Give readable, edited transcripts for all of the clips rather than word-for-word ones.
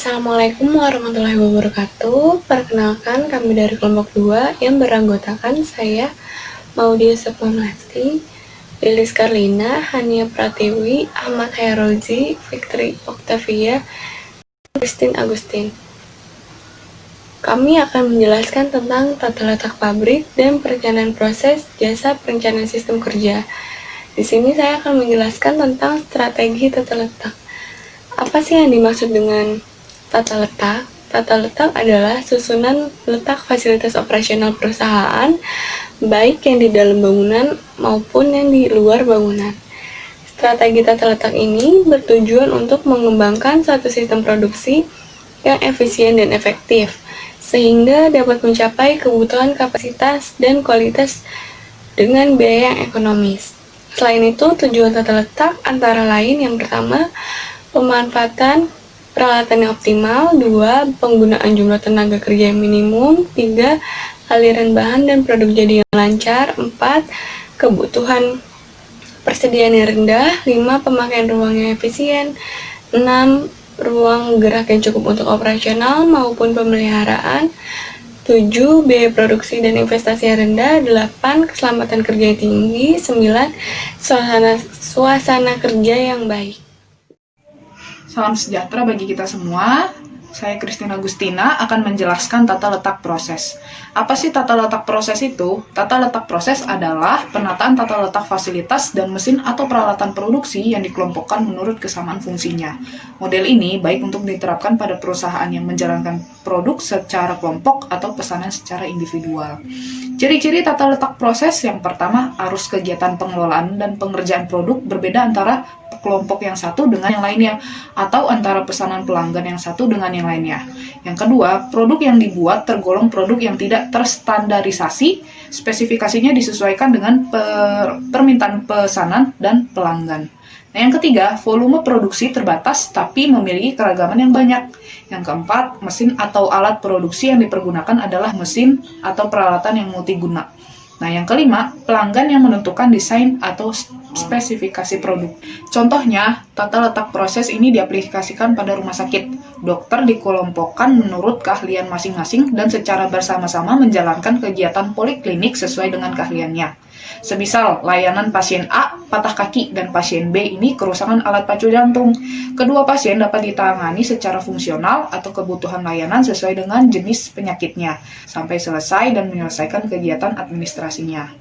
Assalamualaikum warahmatullahi wabarakatuh. Perkenalkan, kami dari kelompok 2 yang beranggotakan saya, Maudia Sepamlasti, Lilis Karlina, Hania Pratiwi, Ahmad Herozi, Fikri Oktavia, Christine Agustin. Kami akan menjelaskan tentang tata letak pabrik dan perencanaan proses jasa perencanaan sistem kerja. Di sini saya akan menjelaskan tentang strategi tata letak. Apa sih yang dimaksud dengan tata letak? Tata letak adalah susunan letak fasilitas operasional perusahaan, baik yang di dalam bangunan maupun yang di luar bangunan. Strategi tata letak ini bertujuan untuk mengembangkan suatu sistem produksi yang efisien dan efektif, sehingga dapat mencapai kebutuhan kapasitas dan kualitas dengan biaya yang ekonomis. Selain itu, tujuan tata letak antara lain yang pertama, pemanfaatan peralatan yang optimal, 2. Penggunaan jumlah tenaga kerja yang minimum, 3. Aliran bahan dan produk jadi yang lancar, 4. Kebutuhan persediaan yang rendah, 5. Pemakaian ruang yang efisien, 6. Ruang gerak yang cukup untuk operasional maupun pemeliharaan, 7. Biaya produksi dan investasi yang rendah, 8. Keselamatan kerja yang tinggi, 9. Suasana kerja yang baik. Salam sejahtera bagi kita semua. Saya Christine Agustina akan menjelaskan tata letak proses. Apa sih tata letak proses itu? Tata letak proses adalah penataan tata letak fasilitas dan mesin atau peralatan produksi yang dikelompokkan menurut kesamaan fungsinya. Model ini baik untuk diterapkan pada perusahaan yang menjalankan produk secara kelompok atau pesanan secara individual. Ciri-ciri tata letak proses yang pertama, arus kegiatan pengelolaan dan pengerjaan produk berbeda antara kelompok yang satu dengan yang lainnya, atau antara pesanan pelanggan yang satu dengan yang lainnya. Yang kedua, produk yang dibuat tergolong produk yang tidak terstandarisasi, spesifikasinya disesuaikan dengan permintaan pesanan dan pelanggan. Nah, yang ketiga, volume produksi terbatas tapi memiliki keragaman yang banyak. Yang keempat, mesin atau alat produksi yang dipergunakan adalah mesin atau peralatan yang multiguna. Nah, yang kelima, pelanggan yang menentukan desain atau spesifikasi produk. Contohnya, tata letak proses ini diaplikasikan pada rumah sakit. Dokter dikelompokkan menurut keahlian masing-masing dan secara bersama-sama menjalankan kegiatan poliklinik sesuai dengan keahliannya. Semisal, layanan pasien A patah kaki dan pasien B ini kerusakan alat pacu jantung. Kedua pasien dapat ditangani secara fungsional atau kebutuhan layanan sesuai dengan jenis penyakitnya, sampai selesai dan menyelesaikan kegiatan administrasinya.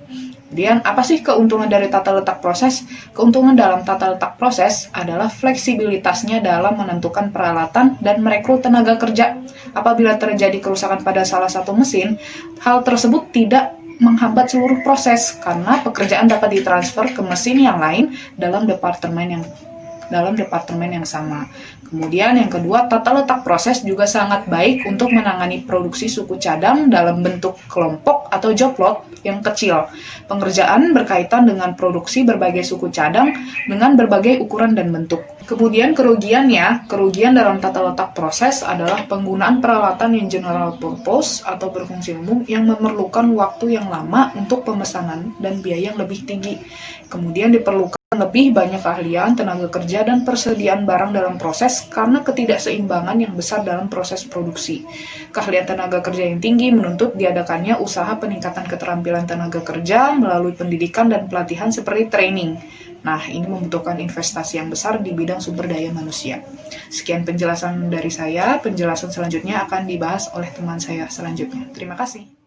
Kemudian, apa sih keuntungan dari tata letak proses? Keuntungan dalam tata letak proses adalah fleksibilitasnya dalam menentukan peralatan dan merekrut tenaga kerja. Apabila terjadi kerusakan pada salah satu mesin, hal tersebut tidak menghambat seluruh proses karena pekerjaan dapat ditransfer ke mesin yang lain dalam departemen yang sama. Kemudian yang kedua, tata letak proses juga sangat baik untuk menangani produksi suku cadang dalam bentuk kelompok atau job lot yang kecil. Pengerjaan berkaitan dengan produksi berbagai suku cadang dengan berbagai ukuran dan bentuk. Kemudian kerugian dalam tata letak proses adalah penggunaan peralatan yang general purpose atau berfungsi umum yang memerlukan waktu yang lama untuk pemesanan dan biaya yang lebih tinggi. Kemudian diperlukan lebih banyak keahlian, tenaga kerja, dan persediaan barang dalam proses karena ketidakseimbangan yang besar dalam proses produksi. Keahlian tenaga kerja yang tinggi menuntut diadakannya usaha peningkatan keterampilan tenaga kerja melalui pendidikan dan pelatihan seperti training. Nah, ini membutuhkan investasi yang besar di bidang sumber daya manusia. Sekian penjelasan dari saya, penjelasan selanjutnya akan dibahas oleh teman saya selanjutnya. Terima kasih.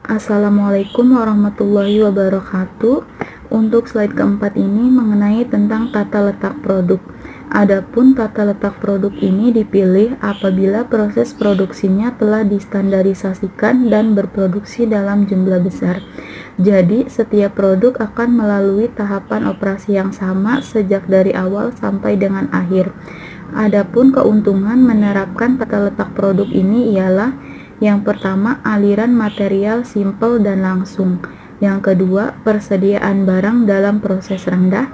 Assalamualaikum warahmatullahi wabarakatuh. Untuk slide keempat ini mengenai tentang tata letak produk. Adapun tata letak produk ini dipilih apabila proses produksinya telah distandarisasikan dan berproduksi dalam jumlah besar. Jadi, setiap produk akan melalui tahapan operasi yang sama sejak dari awal sampai dengan akhir. Adapun keuntungan menerapkan tata letak produk ini ialah yang pertama, aliran material simpel dan langsung. Yang kedua, persediaan barang dalam proses rendah.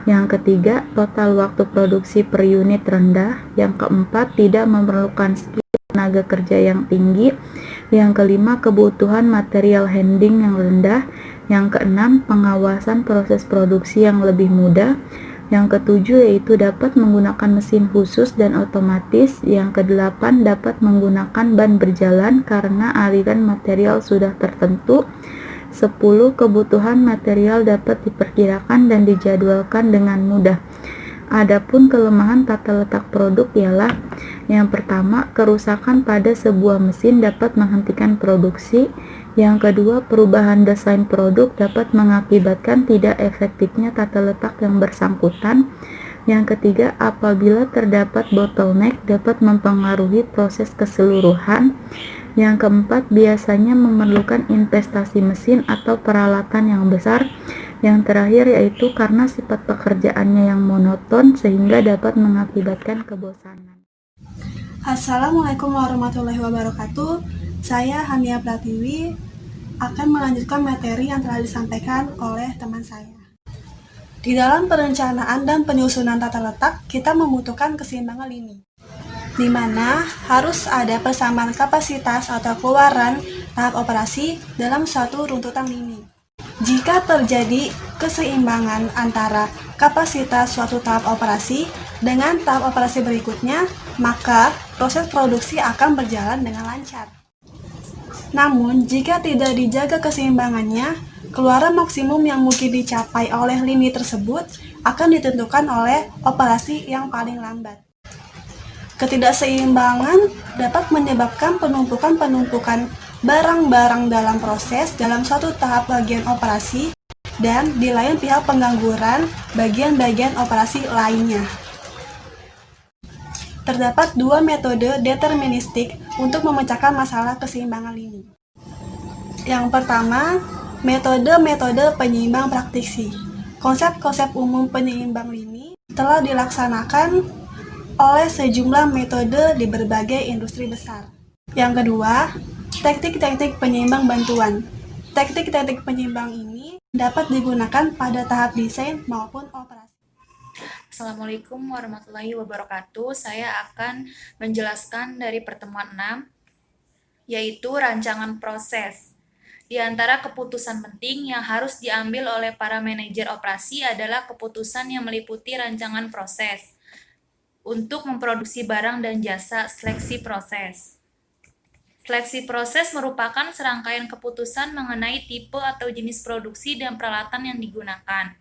Yang ketiga, total waktu produksi per unit rendah. Yang keempat, tidak memerlukan skill tenaga kerja yang tinggi. Yang kelima, kebutuhan material handling yang rendah. Yang keenam, pengawasan proses produksi yang lebih mudah. Yang ketujuh yaitu dapat menggunakan mesin khusus dan otomatis. Yang kedelapan dapat menggunakan ban berjalan karena aliran material sudah tertentu. 10. Kebutuhan material dapat diperkirakan dan dijadwalkan dengan mudah. Adapun kelemahan tata letak produk ialah yang pertama, kerusakan pada sebuah mesin dapat menghentikan produksi. Yang kedua, perubahan desain produk dapat mengakibatkan tidak efektifnya tata letak yang bersangkutan. Yang ketiga, apabila terdapat bottleneck dapat mempengaruhi proses keseluruhan. Yang keempat, biasanya memerlukan investasi mesin atau peralatan yang besar. Yang terakhir yaitu karena sifat pekerjaannya yang monoton sehingga dapat mengakibatkan kebosanan. Assalamualaikum warahmatullahi wabarakatuh. Saya Hania Pratiwi akan melanjutkan materi yang telah disampaikan oleh teman saya. Di dalam perencanaan dan penyusunan tata letak, kita membutuhkan keseimbangan lini, di mana harus ada persamaan kapasitas atau keluaran tahap operasi dalam suatu runtutan lini. Jika terjadi keseimbangan antara kapasitas suatu tahap operasi dengan tahap operasi berikutnya, maka proses produksi akan berjalan dengan lancar. Namun, jika tidak dijaga keseimbangannya, keluaran maksimum yang mungkin dicapai oleh lini tersebut akan ditentukan oleh operasi yang paling lambat. Ketidakseimbangan dapat menyebabkan penumpukan barang-barang dalam proses dalam suatu tahap bagian operasi dan di lain pihak pengangguran bagian-bagian operasi lainnya. Terdapat dua metode deterministik untuk memecahkan masalah keseimbangan lini. Yang pertama, metode penyeimbang praktisi. Konsep-konsep umum penyeimbang lini telah dilaksanakan oleh sejumlah metode di berbagai industri besar. Yang kedua, teknik-teknik penyeimbang bantuan. Teknik-teknik penyeimbang ini dapat digunakan pada tahap desain maupun operasi. Assalamualaikum warahmatullahi wabarakatuh. Saya akan menjelaskan dari pertemuan 6, yaitu rancangan proses. Di antara keputusan penting yang harus diambil oleh para manajer operasi adalah keputusan yang meliputi rancangan proses untuk memproduksi barang dan jasa seleksi proses. Seleksi proses merupakan serangkaian keputusan mengenai tipe atau jenis produksi dan peralatan yang digunakan.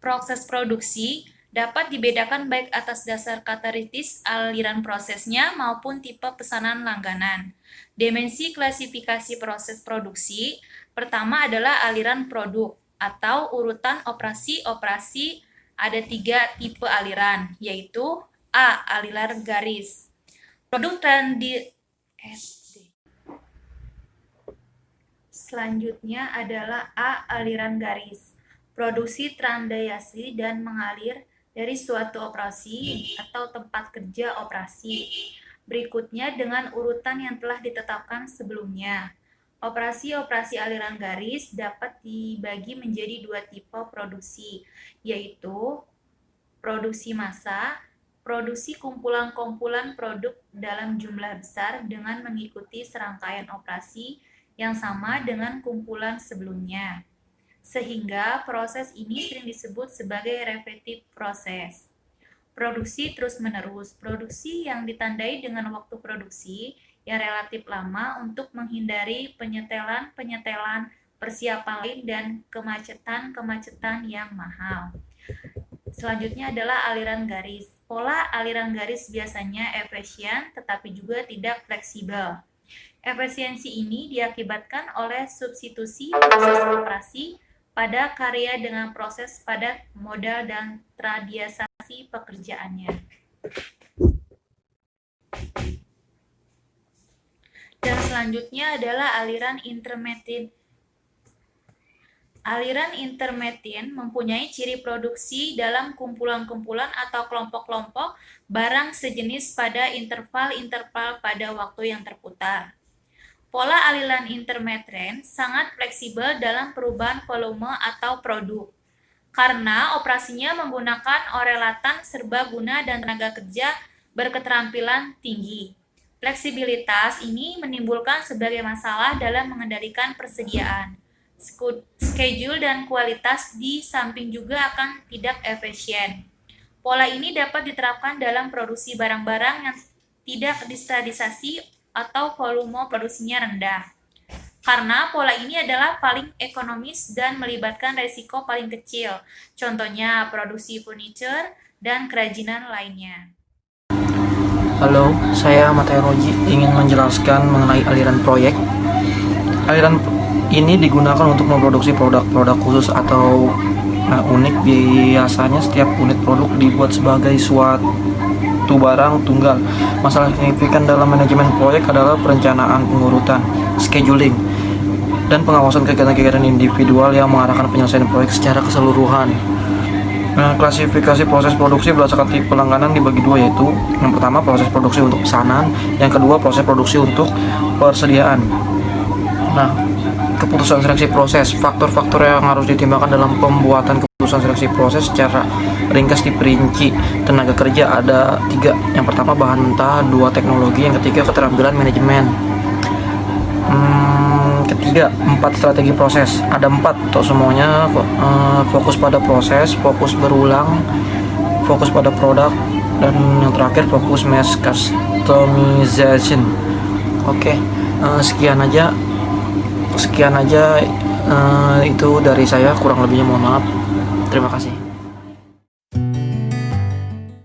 Proses produksi dapat dibedakan baik atas dasar karakteristik aliran prosesnya maupun tipe pesanan langganan. Dimensi klasifikasi proses produksi pertama adalah aliran produk atau urutan operasi-operasi. Ada 3 tipe aliran, yaitu A. Aliran garis. Produk Selanjutnya adalah A. Aliran garis. Produksi transdayasi dan mengalir dari suatu operasi atau tempat kerja operasi. Berikutnya dengan urutan yang telah ditetapkan sebelumnya. Operasi-operasi aliran garis dapat dibagi menjadi 2 tipe produksi, yaitu produksi massa, produksi kumpulan-kumpulan produk dalam jumlah besar dengan mengikuti serangkaian operasi yang sama dengan kumpulan sebelumnya. Sehingga proses ini sering disebut sebagai repetitive proses. Produksi terus-menerus. Produksi yang ditandai dengan waktu produksi yang relatif lama untuk menghindari penyetelan, persiapan lain, dan kemacetan yang mahal. Selanjutnya adalah aliran garis. Pola aliran garis biasanya efisien tetapi juga tidak fleksibel. Efisiensi ini diakibatkan oleh substitusi proses operasi pada karya dengan proses padat modal dan tradiasasi pekerjaannya. Dan selanjutnya adalah aliran intermittent. Aliran intermittent mempunyai ciri produksi dalam kumpulan-kumpulan atau kelompok-kelompok barang sejenis pada interval-interval pada waktu yang terputar. Pola aliran intermittent sangat fleksibel dalam perubahan volume atau produk, karena operasinya menggunakan orelatan serbaguna dan tenaga kerja berketerampilan tinggi. Fleksibilitas ini menimbulkan sebagai masalah dalam mengendalikan persediaan, schedule dan kualitas, di samping juga akan tidak efisien. Pola ini dapat diterapkan dalam produksi barang-barang yang tidak standarisasi atau volume produksinya rendah. Karena pola ini adalah paling ekonomis dan melibatkan risiko paling kecil. Contohnya produksi furniture dan kerajinan lainnya. Halo, saya Mateo Roji ingin menjelaskan mengenai aliran proyek. Aliran ini digunakan untuk memproduksi produk-produk khusus atau unik. Biasanya setiap unit produk dibuat sebagai suatu barang tunggal. Masalah signifikan dalam manajemen proyek adalah perencanaan, pengurutan, scheduling, dan pengawasan kegiatan-kegiatan individual yang mengarahkan penyelesaian proyek secara keseluruhan. Klasifikasi proses produksi berdasarkan tipe langganan dibagi dua, yaitu yang pertama proses produksi untuk pesanan, yang kedua proses produksi untuk persediaan. Nah, keputusan seleksi proses, faktor-faktor yang harus ditimbangan dalam pembuatan keputusan seleksi proses secara ringkas diperinci. Tenaga kerja ada 3, yang pertama bahan mentah, 2 teknologi, yang ketiga keterampilan manajemen. Ketiga, 4 strategi proses. Ada 4 untuk semuanya. Fokus pada proses, fokus berulang, fokus pada produk, dan yang terakhir fokus mass customization. Oke, sekian aja itu dari saya, kurang lebihnya mohon maaf. Terima kasih.